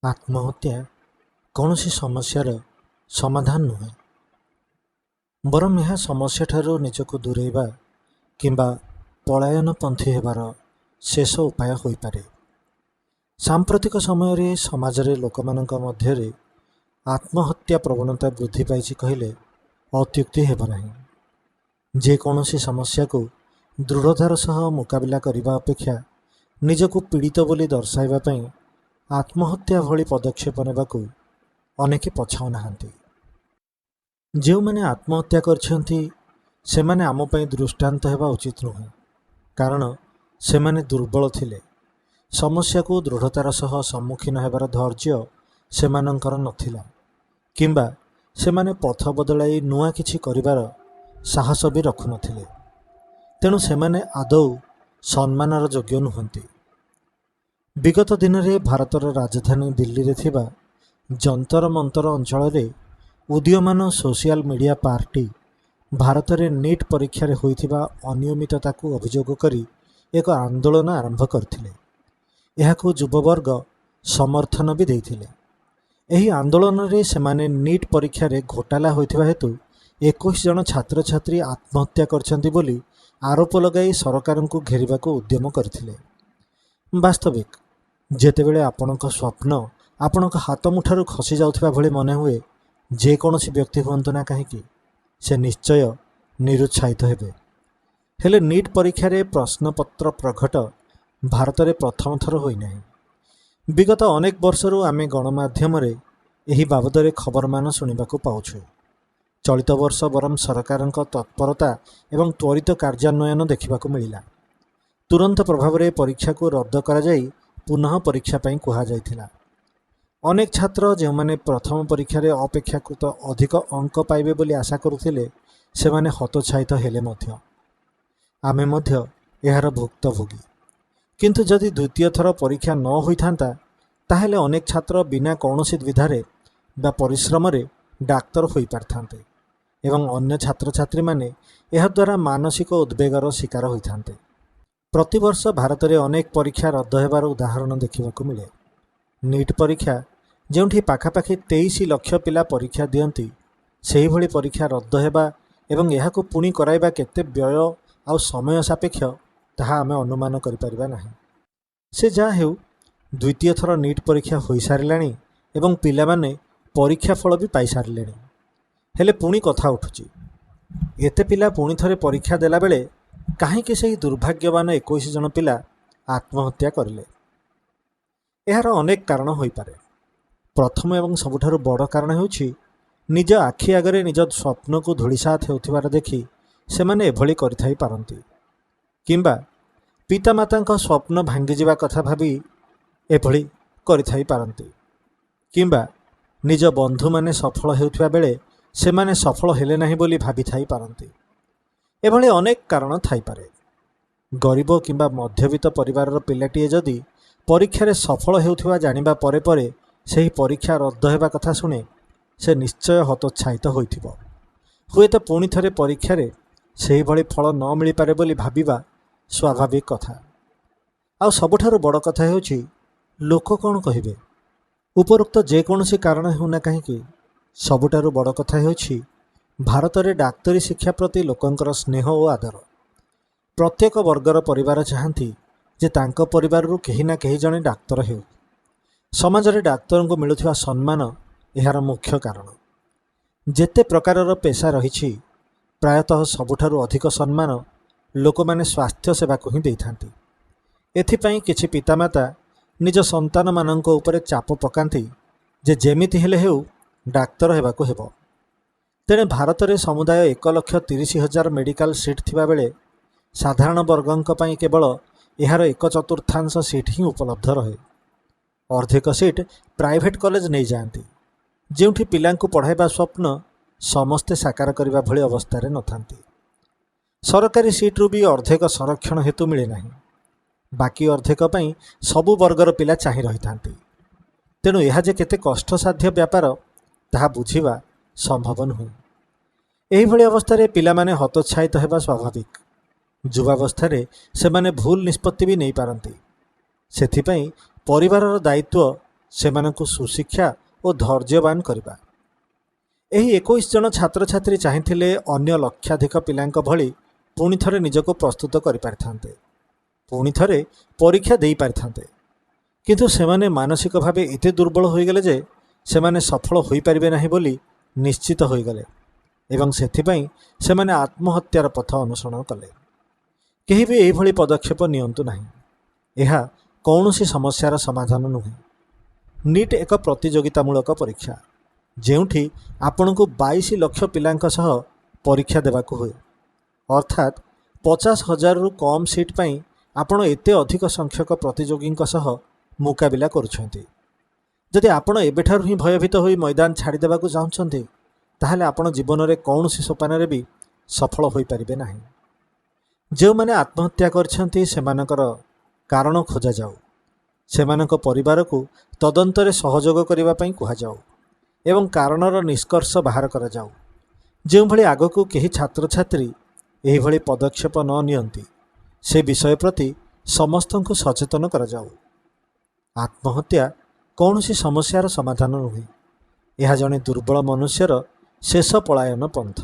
आत्महत्या कौनसी समस्यार समाधान नुहे बरम यह समस्या ठारू निजको दूरेबा किंबा पलायन पंथी हेबार शेष उपाय होई पारे। सांप्रतिक समय रे समाज रे लोकमानंक मध्यरे आत्महत्या प्रवणता वृद्धि पाइछि कहिले अत्युक्ति हेब नाही। जे कौनसी समस्या को दृढ़तार सह मुकाबिला करने अपेक्षा निजको पीड़ित बोली दर्शाइबा पई आत्महत्या भली पदक्षेप नेबाकू अनेके पछाउ नाहांती। जो मैंने आत्महत्या करछंती सेमाने आम पई दृष्टांत हेबा उचित नुहे, कारण सेमाने दुर्बल थिले। समस्या को दृढ़तार सह सम्मुखीन हेबार धैर्य सेमानंकर नथिला, किंबा सेमाने पथ बदलाई नुआ किछि करिबार साहस भी रखु नथिले। तेणु सेमाने आदौ सम्मानर योग्य नुहंती। विगत दिन में भारतर राजधानी दिल्ली रे थिबा जंतर मंतर अंचल रे उदीयमान सोशल मीडिया पार्टी भारत में नीट परीक्षा रे होइथिबा अनियमितता को अभियोग करी एक आंदोलन आरंभ करथिले। एहाकू युववर्ग समर्थन भी देइथिले। एही आंदोलन रे सेमाने नीट परीक्षा रे घोटाला होइथिबा हेतु 21 जन छात्र छात्री आत्महत्या करछंती बोली आरोप लगाई सरकार को घेरिबा को उद्यम करथिले। वास्तविक जेतेबेले आपणक स्वप्न आपणक हाथ मुठारू खसी जाउथिबा भली मने हुए, जेकोसी व्यक्ति हुअंतु ना कहीं से निश्चय निरुत्साहित हेबे। हेले नीट परीक्षा रे प्रश्नपत्र प्रघट भारत में प्रथम थर होई नाही। विगत अनेक वर्षरू आमे गणमाध्यम रे एही बाबद रे खबर मान सुनिबाकू पाउछु। चलित वर्ष बरम सरकारक तत्परता एवं त्वरित कार्यान्वयन देखिबाकू मिलिला। तुरंत प्रभाव रे परीक्षा को रद्द करा जाई पुनः परीक्षा पई कुहा जाइथिला। अनेक छात्र जो माने प्रथम परीक्षा रे अपेक्षाकृत अधिक अंक पाइबे बोली आशा करुथिले सेमाने हतोत्साहित हेले मध्य। आमे मध्य एहार भुक्तभोगी। किंतु जदि द्वितीय थर परीक्षा न होइथांता ताहेले अनेक छात्र बिना कौनसी द्विधारे बा परिश्रम रे डाक्तर होई पारथांते एवं अन्य छात्र छात्री माने एहा द्वारा मानसिक उद्वेगर शिकार होइथांते। प्रतिवर्ष भारत में अनेक परीक्षा रद्द हेबार उदाहरण देखा मिले। नीट परीक्षा जोंठी पाखापाखि 23 लाख पिला परीक्षा दियंती, सेही भली परीक्षा रद्द हेबा एवं एहाकू पुणी कराइबा केते व्यय आ समय सापेक्ष ताहा आमे अनुमान करि परिबा नाही। से जा हेउ द्वितीय थर नीट परीक्षा होई सारिलाणी एवं पिलामाने परीक्षा फल भी पाई सारिलेणी। हेले पुणी कथा उठुची, एते पिला पुणी थरे परीक्षा देला बेले काहेकि से दुर्भाग्यवान 21 जन पिला आत्महत्या करिले। एहार अनेक कारण होई पारे। प्रथम एवं सबुठारु बड़ कारण हेउछि निज आखि आगरे निज स्वप्न को धूलिसात हेउथिबार देखि सेमाने एभली करिथाई पारंती, किंबा पितामातांक स्वप्न भांगी जिबा कथा भाबी एभली करिथाई पारंती, किंबा निज बंधु माने सफल हेउथिबा बेले सेमाने सफल हेले नाही बोली भाबी थाई पारंती। एभली अनेक कारण थाई पारे। गरीब किंबा मध्यवित्त परिवार पिलाटीए जदि परीक्षा रे सफल हेउथिबा जानिबा परे परे सेही परीक्षा रद्द हेबा कथा शुणे से निश्चय हतोत्साहित होइथिबो। हुए तो पुणी थरे परीक्षा रे सेही भली फल न मिली पारे बोली भाबिबा स्वाभाविक कथा। आ सबठारु बड़ कथा हेउछि लोक कोन कहिबे। उपरोक्त जेकोसी कारण हेउना काहेकि सबठारु बड़ कथा हेउछि भारत में डाक्तरी शिक्षा प्रति लोकंकर स्नेह और आदर। प्रत्येक वर्गर परिवार चाहती जे तांको परिवार कहीं ना कहीं जड़े डाक्तर हेउ। समाज रे डाक्तर को मिलुथिबा सम्मान एहार मुख्य कारण। जेते प्रकारर पेशा रही प्रायतः सबुठारु अधिक सम्मान लोक माने स्वास्थ्य सेवा को ही देइथांती। एथिपाई किछि पितामाता निज संतान मानंको उपरे चाप पकांती जे जेमिति हेले हेउ डाक्तर हेबाको हेबो। तेणे भारत में समुदाय 1,30,000 मेडिकल सीट थिबा बेले साधारण वर्गों पई केवल एहार 1/4 सीट ही उपलब्ध रहे। अर्धेक सीट प्राइवेट कॉलेज नहीं जाती, जोंठी पिलांकु पढ़ाइबा स्वप्न समस्ते साकार करने भली अवस्था रे नथांती। सरकारी सीट्रु भी अर्धेक संरक्षण हेतु मिले नहीं, बाकी अर्धेक पई सबु वर्गर पिला चाहि रहिथांती। तेणु यह जे केते कष्टसाध्य व्यापार ताहा बुझिबा संभव नुहे। एही भली अवस्था रे पिला माने हतोत्साहित हेबा स्वाभाविक। युवावस्था रे सेमाने भूल निष्पत्ति भी नहीं पारंती। सेथिपई परिवारर दायित्व ସେମାନଙ୍କୁ ସୁଶିକ୍ଷା ଓ ଧୈର୍ଯ୍ୟବାନ କରିବା। ଏହି 21 ଜଣ ଛାତ୍ରଛାତ୍ରୀ ଚାହିଁଥିଲେ ଅନ୍ୟ ଲକ୍ଷାଧିକ ପିଲାଙ୍କ ଭଳି ପୁଣି ଥରେ ନିଜକୁ ପ୍ରସ୍ତୁତ କରିପାରିଥାନ୍ତେ, ପୁଣି ଥରେ ପରୀକ୍ଷା ଦେଇପାରିଥାନ୍ତେ, କିନ୍ତୁ ସେମାନେ ମାନସିକ ଭାବେ ଏତେ ଦୁର୍ବଳ ହୋଇଗଲେ ଯେ ସେମାନେ ସଫଳ ହୋଇପାରିବେ ନାହିଁ ବୋଲି ନିଶ୍ଚିତ ହୋଇଗଲେ ଏବଂ ସେଥିପାଇଁ ସେମାନେ ଆତ୍ମହତ୍ୟାର ପଥ ଅନୁସରଣ କଲେ। କେହି ବି ଏହିଭଳି ପଦକ୍ଷେପ ନିଅନ୍ତୁ ନାହିଁ। ଏହା କୌଣସି ସମସ୍ୟାର ସମାଧାନ ନୁହେଁ। ନିଟ୍ ଏକ ପ୍ରତିଯୋଗିତାମୂଳକ ପରୀକ୍ଷା, ଯେଉଁଠି ଆପଣଙ୍କୁ 22 ଲକ୍ଷ ପିଲାଙ୍କ ସହ ପରୀକ୍ଷା ଦେବାକୁ ହୁଏ, ଅର୍ଥାତ୍ 50,000ରୁ କମ୍ ସିଟ୍ ପାଇଁ ଆପଣ ଏତେ ଅଧିକ ସଂଖ୍ୟକ ପ୍ରତିଯୋଗୀଙ୍କ ସହ ମୁକାବିଲା କରୁଛନ୍ତି। ଯଦି ଆପଣ ଏବେଠାରୁ ହିଁ ଭୟଭୀତ ହୋଇ ମଇଦାନ ଛାଡ଼ିଦେବାକୁ ଚାହୁଁଛନ୍ତି, ତାହେଲେ ଆପଣ ଜୀବନରେ କୌଣସି ସୋପାନରେ ବି ସଫଳ ହୋଇପାରିବେ ନାହିଁ। ଯେଉଁମାନେ ଆତ୍ମହତ୍ୟା କରିଛନ୍ତି ସେମାନଙ୍କର କାରଣ ଖୋଜାଯାଉ, ସେମାନଙ୍କ ପରିବାରକୁ ତଦନ୍ତରେ ସହଯୋଗ କରିବା ପାଇଁ କୁହାଯାଉ ଏବଂ କାରଣର ନିଷ୍କର୍ଷ ବାହାର କରାଯାଉ। ଯେଉଁଭଳି ଆଗକୁ କେହି ଛାତ୍ରଛାତ୍ରୀ ଏହିଭଳି ପଦକ୍ଷେପ ନ ନିଅନ୍ତି ସେ ବିଷୟ ପ୍ରତି ସମସ୍ତଙ୍କୁ ସଚେତନ କରାଯାଉ। ଆତ୍ମହତ୍ୟା କୌଣସି ସମସ୍ୟାର ସମାଧାନ ନୁହେଁ, ଏହା ଜଣେ ଦୁର୍ବଳ ମନୁଷ୍ୟର ଶେଷ ପଳାୟନ ପନ୍ଥ।